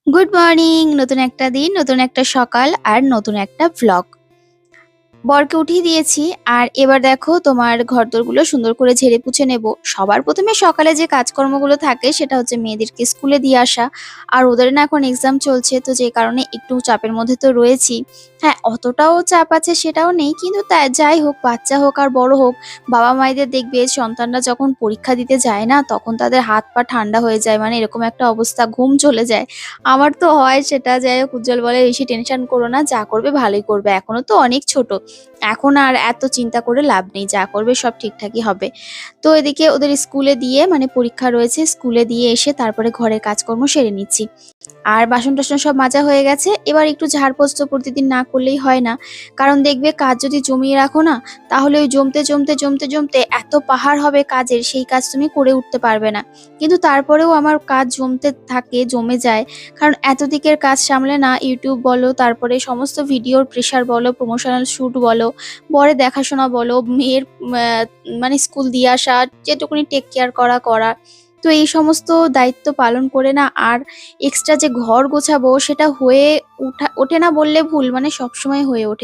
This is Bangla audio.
Good morning! নতুন একটা দিন, নতুন একটা সকাল আর নতুন একটা ভ্লগ। বরকে উঠিয়ে দিয়েছি আর এবার দেখো তোমার ঘরদোরগুলো সুন্দর করে ঝেড়ে পুছে নেব। সবার ১ম এ সকালে যে কাজকর্মগুলো থাকে সেটা হচ্ছে মেয়েদেরকে স্কুলে দিয়ে আসা। আর ওদের না এখন এক্সাম চলছে, তো যে কারণে একটু চাপের মধ্যে তো রয়েছি। হ্যাঁ, অতটাও চাপ আছে সেটাও নেই, কিন্তু যাই হোক, বাচ্চা হোক আর বড় হোক, বাবা-মায়েদের দেখবে সন্তানরা যখন পরীক্ষা দিতে যায় না, তখন তাদের হাত পা ঠান্ডা হয়ে যায়। মানে এরকম একটা অবস্থা, ঘুম চলে যায়। আমার তো হয় সেটা। যাই হোক, উজ্জ্বল বলে, "বেশি টেনশন করো না, যা করবে ভালোই করবে। এখনো তো অনেক ছোট। এখন আর এত চিন্তা করে লাভ নেই। যা করবে সব ঠিকঠাকই হবে।" তো এদিকে ওদের স্কুলে দিয়ে, মানে পরীক্ষা রয়েছে, স্কুলে দিয়ে এসে তারপরে ঘরের কাজকর্ম সেরে নিচ্ছি। আর বাসন-টাসন সব মাজা হয়ে গেছে। এবার একটু ঝাড়পোছ তো প্রতিদিন না করলেই হয় না। কারণ দেখবে কাজ যদি জমিয়ে রাখো না, তাহলে ওই জমতে এত পাহাড় হবে কাজের, সেই কাজ তুমি করে উঠতে পারবে না। কিন্তু তারপরেও আমার কাজ জমতে থাকে, জমে যায়। কারণ এত দিকের কাজ সামলে না, YouTube বলো, তারপরে সমস্ত ভিডিওর প্রেশার বলো, প্রমোশনাল শুট বলো, বরের দেখাশোনা বলো, মেয়ের মানে স্কুল দিয়ে আসা, যেটুকুনি টেক কেয়ার করা। তো এই সমস্ত দায়িত্ব পালন করে না, আর এক্সট্রা যে ঘর গোছাবো সেটা হয়ে ওঠে না বললে ভুল, মানে সবসময় হয়ে ওঠে না।